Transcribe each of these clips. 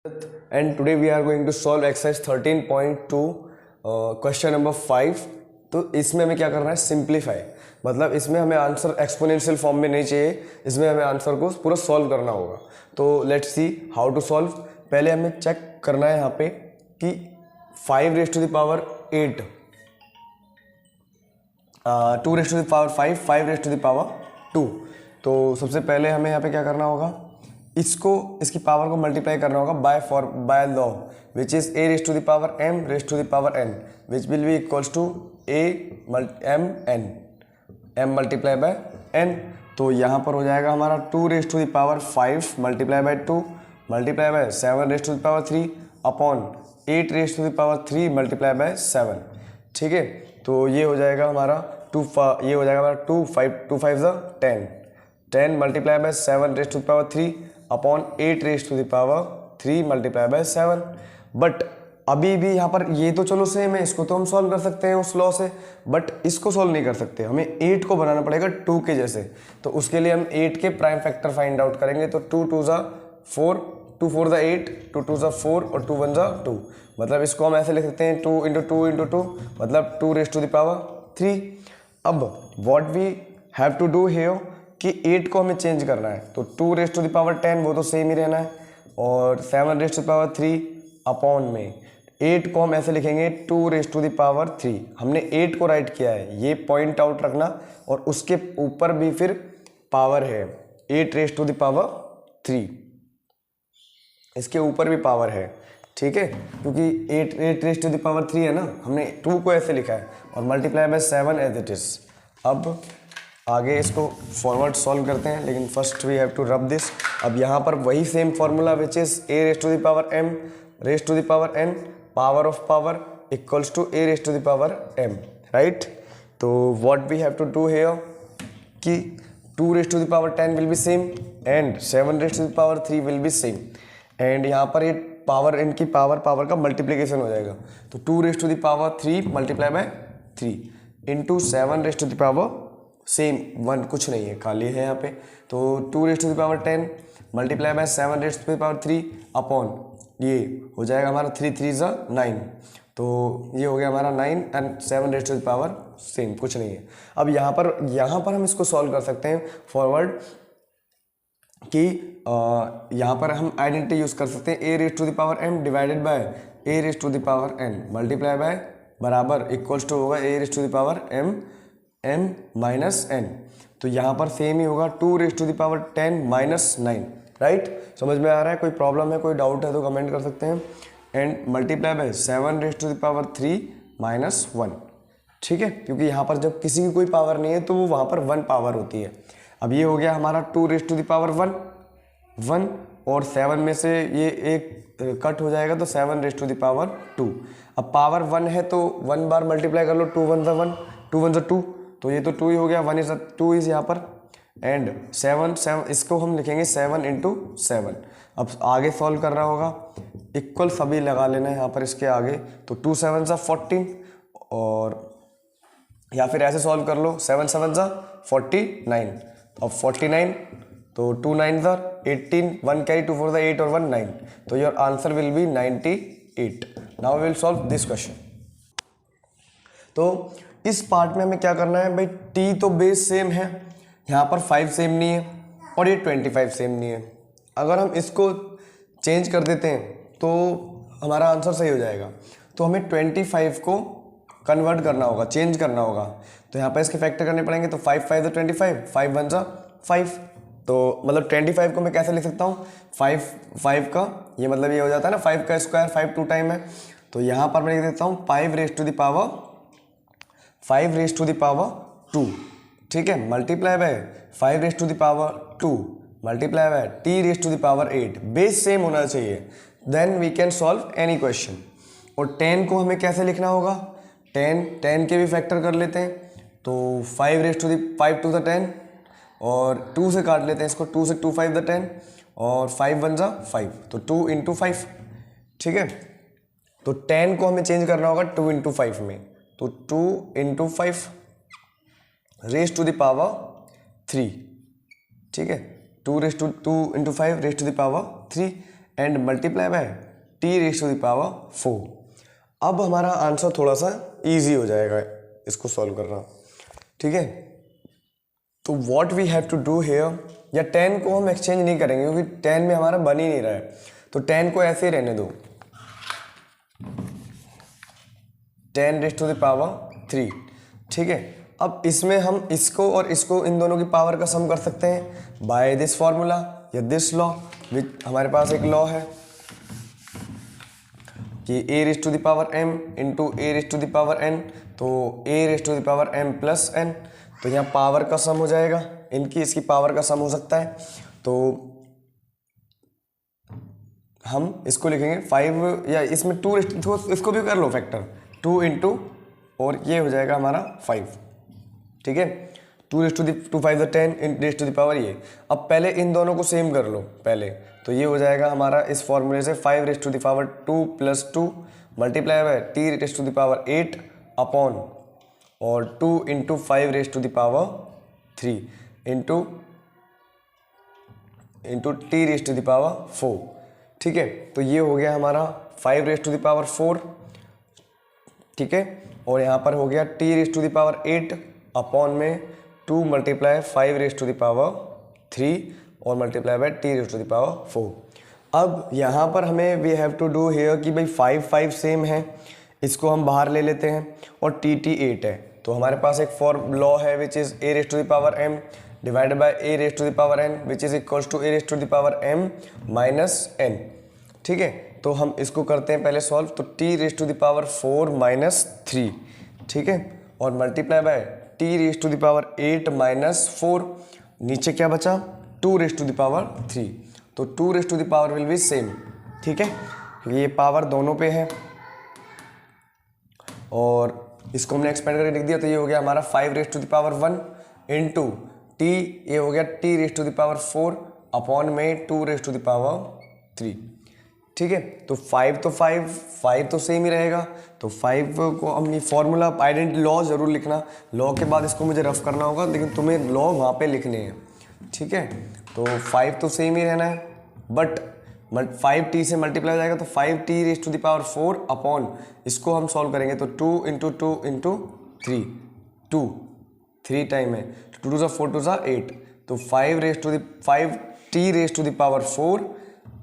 and today we are going to solve exercise 13.2 question number 5। तो इसमें हमें क्या करना है, सिंप्लीफाई। मतलब इसमें हमें आंसर एक्सपोनेंशियल फॉर्म में नहीं चाहिए, इसमें हमें आंसर को पूरा सॉल्व करना होगा। तो let's see how to solve. पहले हमें चेक करना है यहाँ पे कि 5 raise to the power 8, 2 raise to the power 5, 5 raise to the power 2। तो सबसे पहले हमें यहाँ पे क्या करना होगा, इसकी पावर को मल्टीप्लाई करना होगा by law which is a raise to the power m raise to the power n which will be equals to a m n m multiply by n। तो यहाँ पर हो जाएगा हमारा 2 raise to the power 5 multiply by 2 multiply by 7 raise to the power 3 upon 8 raise to the power 3 multiply by 7। ठीक है, तो ये हो जाएगा हमारा 2 5 10 multiply by 7 raise to the power 3 upon 8 raise to the power 3 multiply by 7। But अभी भी यहाँ पर ये तो चलो सेम है, इसको तो हम सॉल्व कर सकते हैं उस लॉ से, बट इसको सॉल्व नहीं कर सकते, हमें 8 को बनाना पड़ेगा 2 के जैसे। तो उसके लिए हम 8 के प्राइम फैक्टर फाइंड आउट करेंगे। तो 2 2 ज़ा 4, 2 4 ज़ा 8, 2 2 ज़ा 4 और 2 1 ज़ा 2। मतलब इसको हम ऐसे लिख सकते हैं 2 इंटू 2 इंटू 2, मतलब 2 रेज़ टू द पावर 3। अब what we have to do here कि 8 को हमें चेंज करना है। तो 2 रेज़ टू द पावर 10 वो तो सेम ही रहना है, और 7 raise to the power 3 upon में 8 को हम ऐसे लिखेंगे 2 रेज़ टू द पावर 3। हमने 8 को राइट किया है, ये पॉइंट आउट रखना, और उसके ऊपर भी फिर पावर है 8 रेज़ टू द पावर 3, इसके ऊपर भी पावर है। ठीक है, क्योंकि 8 रेज़ टू द पावर 3 है ना, हमने 2 को ऐसे लिखा है और multiply by 7 as it is. अब आगे इसको फॉरवर्ड सॉल्व करते हैं, लेकिन first we have to rub this. अब यहाँ पर वही same formula which is a raise to the power m raise to the power n power of power equals to a raise to the power m, right. तो what we have to do here कि 2 raise to the power 10 will be same and 7 raise to the power 3 will be same, and यहाँ पर ये power, इनकी power का multiplication हो जाएगा। तो 2 raise to the power 3 multiply by 3 into 7 raise to the power same 1, कुछ नहीं है, खाली है यहाँ पे। तो 2 raise to the power 10 multiply by 7 raise to the power 3 upon ये हो जाएगा हमारा 3 3 ज़ा 9। तो ये हो गया हमारा 9 and 7 raise to the power same, कुछ नहीं है। अब यहाँ पर हम इसको सॉल्व कर सकते हैं फॉरवर्ड कि यहाँ पर हम आइडेंटिटी यूज़ कर सकते हैं a raise to the power m divided by a raise to the power n multiply by बराबर इक्वल्स टू होगा a raise to the power m minus n। तो यहाँ पर सेम ही होगा 2 raise to the power 10 minus 9, right. समझ में आ रहा है? कोई प्रॉब्लम है, कोई डाउट है तो कमेंट कर सकते हैं। And multiply by 7 raise to the power 3 minus 1। ठीक है, क्योंकि यहाँ पर जब किसी की कोई पावर नहीं है तो वो वहाँ पर 1 पावर होती है। अब ये हो गया हमारा 2 रेज़ टू द पावर 1 और 7 में से ये एक कट हो जाएगा, तो 7 रेज़ टू द पावर 2। अब पावर 1 है तो 1 बार मल्टीप्लाई कर लो, 2 1 ज़ा 1, 2 1 ज़ा 2, तो ये तो 2 ही हो गया, 1 इज 2 इज यहाँ पर, एंड 7 इसको हम लिखेंगे 7 इंटू 7। अब आगे सॉल्व करना होगा, इक्वल सभी लगा लेना है यहाँ पर इसके आगे। तो 2 7 ज़ा 14, और या फिर ऐसे सॉल्व कर लो 7 7 ज़ा 49। अब 49, तो 2 9 ज़ा 18, 1 कैरी 2 4 ज़ा 8 और 1 9, तो your answer will be 98। Now we will solve this question. तो इस पार्ट में हमें क्या करना है भाई, t तो बेस सेम है, यहाँ पर 5 सेम नहीं है, और ये 25 सेम नहीं है। अगर हम इसको चेंज कर देते हैं तो हमारा आंसर सही हो जाएगा। तो हमें 25 को कन्वर्ट करना होगा, चेंज करना होगा। तो यहाँ पर इसके फैक्टर करने पड़ेंगे। तो 5 5 ज़ा 25, 5 1 ज़ा 5। तो मतलब 25 को मैं कैसे लिख सकता हूँ, 5 का ये मतलब ये हो जाता है ना, 5 का स्क्वायर 5 2 टाइम है। तो यहाँ पर मैं लिख देता हूँ 5 रेज़ टू द पावर 2। ठीक है, multiply by 5 raise to the power 2 multiply by t raise to the power 8। Base same होना चाहिए, then we can solve any question. और 10 को हमें कैसे लिखना होगा, 10 के भी फैक्टर कर लेते हैं। तो 5 raise to the 5 to the 10, और 2 से काट लेते हैं इसको, 2 से 2 5 द 10, और 5 1 ज़ा 5, तो 2 इंटू 5। ठीक है, तो 10 को हमें चेंज करना होगा 2 इंटू 5 में। तो 2 into 5 raise to the power 3। ठीक है, 2 into 5 raise to the power 3, and multiply by t raise to the power 4। अब हमारा आंसर थोड़ा सा इजी हो जाएगा इसको सॉल्व करना, ठीक है। तो what we have to do here, या 10 को हम एक्सचेंज नहीं करेंगे क्योंकि 10 में हमारा बन ही नहीं रहा है, तो 10 को ऐसे ही रहने दो, 10 रेज टू द पावर 3, ठीक है। अब इसमें हम इसको और इसको, इन दोनों की पावर का सम कर सकते हैं बाय दिस फॉर्मूला या दिस लॉ, विच हमारे पास एक लॉ है कि a raise to the power m into a raise to the power n, तो a raise to the power m plus n, तो यहाँ पावर का सम हो जाएगा, इनकी इसकी पावर का सम हो सकता है। तो हम इसको लिखेंगे 5, या इसमें 2 इसको भी कर लो फैक्टर, 2 इंटू, और ये हो जाएगा हमारा 5, ठीक है। 2 raise to the 2 5 10 raise to the power ये। अब पहले इन दोनों को सेम कर लो पहले, तो ये हो जाएगा हमारा इस फॉर्मूले से 5 raise to the power 2 plus 2 multiply by t raise to the power 8 upon, और 2 into 5 raise to the power 3 into t raise to the power 4, ठीक है। तो ये हो गया हमारा 5 रेज टू द पावर 4, ठीक है, और यहाँ पर हो गया t raise to the power 8 upon में 2 multiply 5 raise to the power 3 और multiply by t raise to the power 4। अब यहाँ पर हमें we have to do here कि भाई 5 5 सेम है, इसको हम बाहर ले लेते हैं, और टी 8 है, तो हमारे पास एक लॉ है which is a raise to the power m divide by a raise to the power n which is equals to a raise to the power m minus n, ठीक है। तो हम इसको करते हैं पहले सॉल्व, तो t raise to the power 4 minus 3, ठीक है, और multiply by t raise to the power 8 minus 4, नीचे क्या बचा 2 रेज टू द पावर 3, तो 2 raise to the power will be same, ठीक है, ये पावर दोनों पे है, और इसको हमने एक्सपेंड करके लिख दिया, तो ये हो गया हमारा 5 raise to the power 1 into t, ये हो गया t raise to the power 4 upon में 2 रेज टू द पावर 3, ठीक है। तो 5 तो 5 तो सेम ही रहेगा, तो 5 को हम ये फॉर्मूला आइडेंटिटी लॉ जरूर लिखना, लॉ के बाद इसको मुझे रफ करना होगा, लेकिन तुम्हें लॉ वहाँ पे लिखने हैं, ठीक है। तो 5 तो सेम ही रहना है, बट 5t से मल्टीप्लाई हो जाएगा, तो 5t raise to the power 4 upon, इसको हम सॉल्व करेंगे तो 2 इंटू 2 इंटू 3, 2 3 टाइम है, 2 2 4 2 8, तो 5t raise to the power 4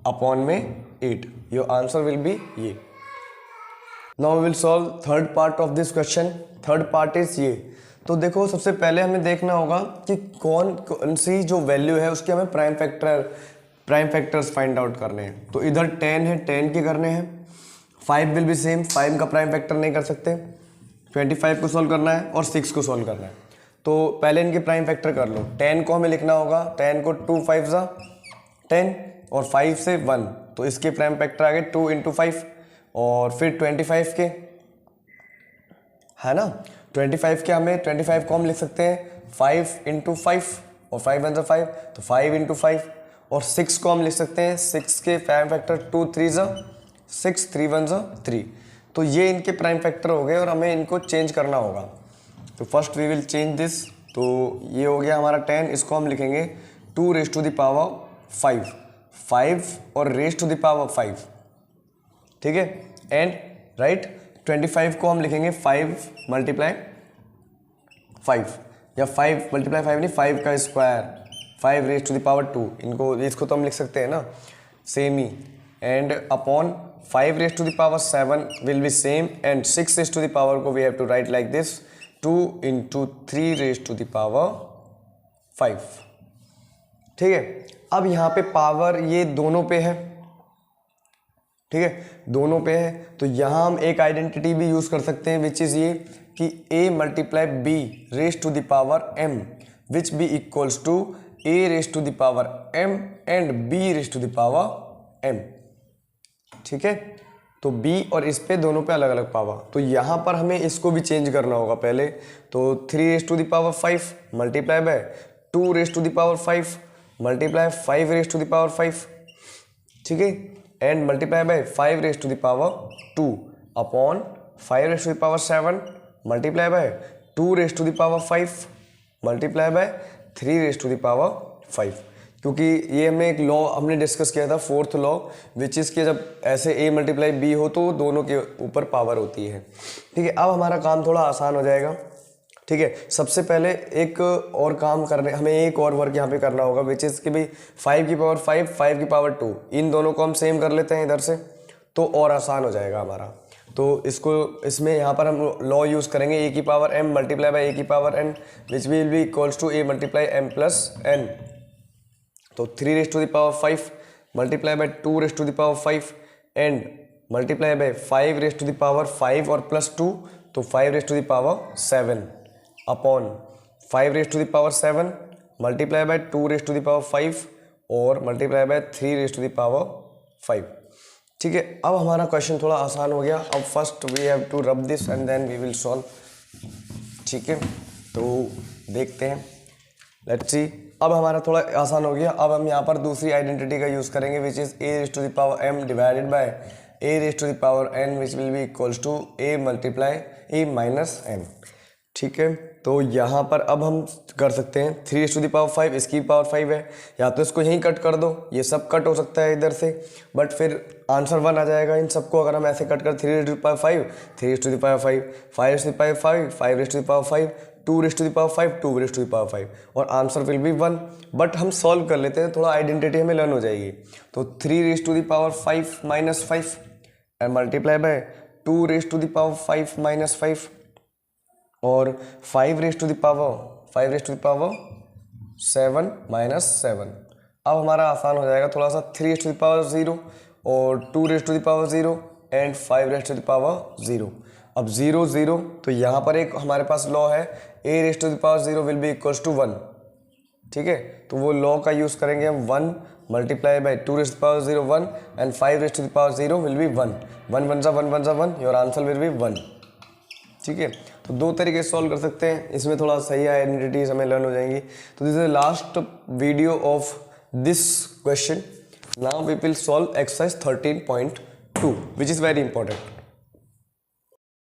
upon में 8, योर आंसर विल बी ये। Now we will solve third part of this question. Third part is ये, तो देखो सबसे पहले हमें देखना होगा कि कौन सी जो वैल्यू है उसके हमें प्राइम फैक्टर्स फाइंड आउट करने हैं। तो इधर 10 है, 10 के करने हैं, 5 विल बी सेम, 5 का प्राइम फैक्टर नहीं कर सकते, 25 को सॉल्व करना है और 6 को सॉल्व करना है। तो पहले इनके प्राइम फैक्टर कर लो। 10 को हमें लिखना होगा, 10 को 2 5 ज़ा 10 और 5 से 1, तो इसके प्राइम फैक्टर आ गए 2 इंटू 5, और फिर 25 के, है ना, 25 के हमें 25 को हम लिख सकते हैं 5 इंटू 5 और 5 1 5, तो 5 इंटू 5, और 6 को हम लिख सकते हैं 6 के प्राइम फैक्टर 2 3 ज़ा 6 3 1 ज़ा 3, तो ये इनके प्राइम फैक्टर हो गए और हमें इनको चेंज करना होगा। तो first we will change this, तो ये हो गया हमारा 10, इसको हम लिखेंगे 2 रेज टू द पावर 5 और रेज टू द पावर 5, ठीक है, एंड राइट 25 को हम लिखेंगे 5 मल्टीप्लाई 5, या 5 मल्टीप्लाई 5 नहीं, 5 का square, 5 raise to the power 2, इसको तो हम लिख सकते हैं ना सेम ही, and upon 5 raise to the power 7 will be same, and 6 raise to the power को we have to write like this 2 into 3 raise to the power 5, ठीक है। अब यहाँ पे पावर ये दोनों पे है, ठीक है, दोनों पे है, तो यहाँ हम एक आइडेंटिटी भी यूज कर सकते हैं विच इज ये कि a multiply b raise to the power m which be equals to a raise to the power m and b raise to the power m, ठीक है। तो b और इस पे दोनों पे अलग अलग पावर, तो यहाँ पर हमें इसको भी चेंज करना होगा पहले, तो 3 raise to the power 5 multiply by 2 raise to the power 5 multiply 5 raise to the power 5, ठीक है, and multiply by 5 raise to the power 2 upon 5 raise to the power 7 multiply by 2 raise to the power 5 multiply by 3 raise to the power 5। क्योंकि ये हमने एक law हमने discuss किया था, fourth law, which is कि जब ऐसे a मल्टीप्लाई b हो तो दोनों के ऊपर पावर होती है। ठीक है, अब हमारा काम थोड़ा आसान हो जाएगा। ठीक है, सबसे पहले एक और काम करने हमें एक और वर्क यहाँ पे करना होगा, विच इज़ कि भाई 5 की पावर 5, 5 की पावर 2, इन दोनों को हम सेम कर लेते हैं इधर से, तो और आसान हो जाएगा हमारा। तो इसमें यहाँ पर हम लॉ यूज़ करेंगे a की पावर m मल्टीप्लाई बाई a की पावर n, which will be equals to a multiply m plus n। तो 3 raise to the power 5 multiply by 2 raise to the power 5 and multiply by 5 raise to the power 5 और plus 2, तो 5 raise to the power 7 upon 5 raise to the power 7 multiply by 2 raise to the power 5 और multiply by 3 raise to the power 5। ठीक है, अब हमारा question थोड़ा आसान हो गया। अब first we have to rub this and then we will solve. ठीक है, तो देखते हैं, लेट्स सी। अब हमारा थोड़ा आसान हो गया। अब हम यहाँ पर दूसरी आइडेंटिटी का यूज़ करेंगे, which is a raise to the power m divided by a raise to the power n, which will be equals to a multiply a minus n। ठीक है, तो यहाँ पर अब हम कर सकते हैं 3 रेज टू द पावर 5, इसकी पावर 5 है, या तो इसको यहीं कट कर दो, ये सब कट हो सकता है इधर से, बट फिर आंसर 1 आ जाएगा इन सबको अगर हम ऐसे कट कर 3 raise to the power 5, 3 raise to the power 5, 5 raise to the power 5, 5 raise to the power 5, 2 raise to the power 5, 2 raise to the power 5, और आंसर विल बी 1। बट हम solve कर लेते हैं, थोड़ा आइडेंटिटी हमें learn हो जाएगी। तो 3 raise to the power 5 minus 5 and multiply by 2 raise to the power 5 minus 5 और 5 raise to the power 7 minus 7। अब हमारा आसान हो जाएगा थोड़ा सा। 3 रेज टू द पावर 0 और 2 raise to the power 0 and 5 raise to the power 0। अब 0 0, तो यहाँ पर एक हमारे पास लॉ है, a raise to the power 0 will be equals to 1। ठीक है, तो वो लॉ का यूज़ करेंगे हम। 1 multiply by 2 raise to the power 0 1 and 5 raise to the power 0 will be 1। 1 1 जा 1, योर आंसर विल बी 1। ठीक है, तो दो तरीके से सॉल्व कर सकते हैं, इसमें थोड़ा सही आइडेंटिटीज हमें लर्न हो जाएंगी। तो this is the last video of this question. Now we will solve exercise 13.2 which is very important.